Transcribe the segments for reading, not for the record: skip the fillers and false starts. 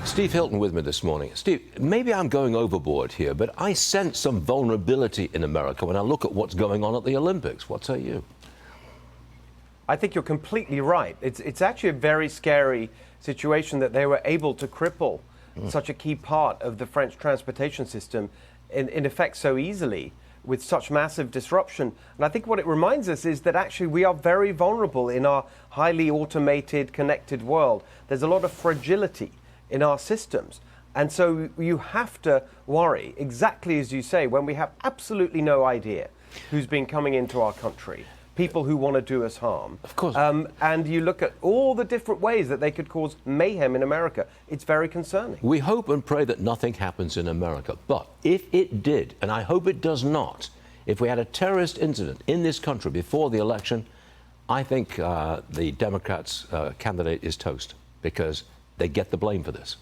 Steve Hilton with me this morning. Steve, maybe I'm going overboard here, but I sense some vulnerability in America when I look at what's going on at the Olympics. What say you? I think you're completely right. It's actually a very scary situation that they were able to cripple such a key part of the French transportation system in effect so easily with such massive disruption. And I think what it reminds us is that actually we are very vulnerable in our highly automated, connected world. There's a lot of fragility in our systems. And so you have to worry, exactly as you say, when we have absolutely no idea who's been coming into our country, people who want to do us harm. Of course. And you look at all the different ways that they could cause mayhem in America. It's very concerning. We hope and pray that nothing happens in America. But if it did, and I hope it does not, if we had a terrorist incident in this country before the election, I think the Democrats' candidate is toast because they get the blame for this.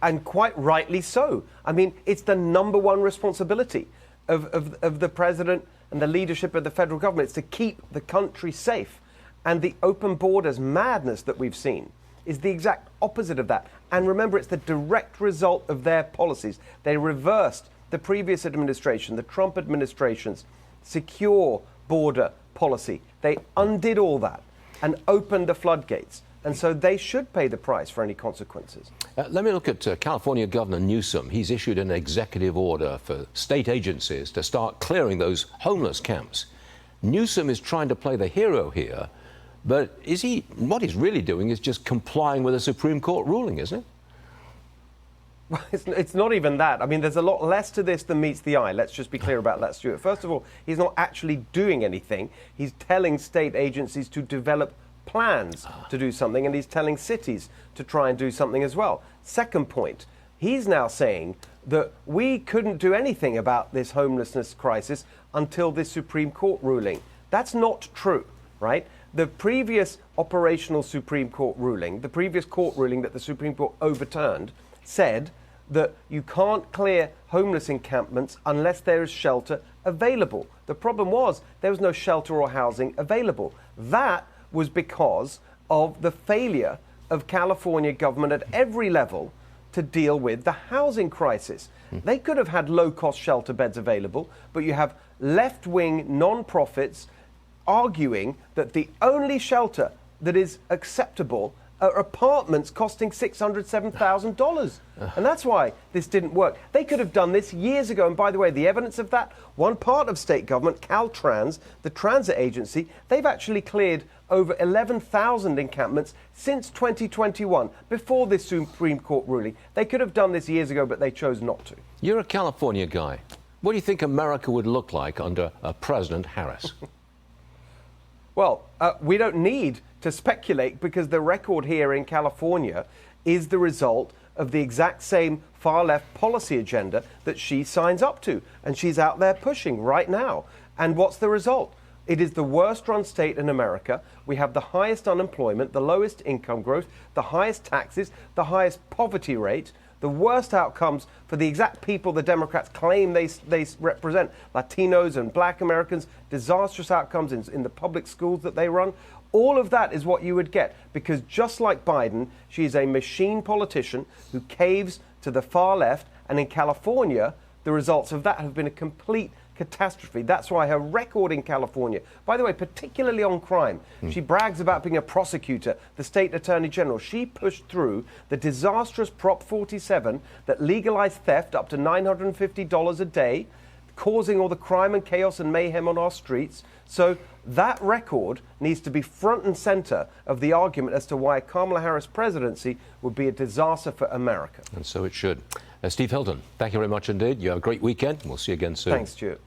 And quite rightly so. I mean, it's the number one responsibility of the president and the leadership of the federal government. It's to keep the country safe. And the open borders madness that we've seen is the exact opposite of that. And remember, it's the direct result of their policies. They reversed the previous administration, the Trump administration's secure border policy. They undid all that and opened the floodgates. And so they should pay the price for any consequences. Let me look at California Governor Newsom. He's issued an executive order for state agencies to start clearing those homeless camps. Newsom is trying to play the hero here, but what he's really doing is just complying with a Supreme Court ruling, isn't it? Well, it's not even that. I mean, there's a lot less to this than meets the eye. Let's just be clear about that, Stuart. First of all, he's not actually doing anything. He's telling state agencies to develop plans to do something, and he's telling cities to try and do something as well. Second point, he's now saying that we couldn't do anything about this homelessness crisis until this Supreme Court ruling. That's not true, right? The previous operational Supreme Court ruling, the previous court ruling that the Supreme Court overturned, said that you can't clear homeless encampments unless there is shelter available. The problem was there was no shelter or housing available. That was because of the failure of California government at every level to deal with the housing crisis. They could have had low-cost shelter beds available, but you have left-wing non-profits arguing that the only shelter that is acceptable are apartments costing $600,000, $7,000. And that's why this didn't work. They could have done this years ago. And by the way, the evidence of that, one part of state government, Caltrans, the transit agency, they've actually cleared over 11,000 encampments since 2021, before this Supreme Court ruling. They could have done this years ago, but they chose not to. You're a California guy. What do you think America would look like under President Harris? Well, we don't need to speculate because the record here in California is the result of the exact same far-left policy agenda that she signs up to. And she's out there pushing right now. And what's the result? It is the worst-run state in America. We have the highest unemployment, the lowest income growth, the highest taxes, the highest poverty rate, the worst outcomes for the exact people the Democrats claim they represent, Latinos and Black Americans, disastrous outcomes in the public schools that they run. All of that is what you would get, because just like Biden, she is a machine politician who caves to the far left, and in California, the results of that have been a complete catastrophe. That's why her record in California, by the way, particularly on crime, she brags about being a prosecutor, the state attorney general. She pushed through the disastrous Prop 47 that legalized theft up to $950 a day, causing all the crime and chaos and mayhem on our streets. So that record needs to be front and center of the argument as to why Kamala Harris' presidency would be a disaster for America. And so it should. Steve Hilton, thank you very much indeed. You have a great weekend. We'll see you again soon. Thanks, Stuart.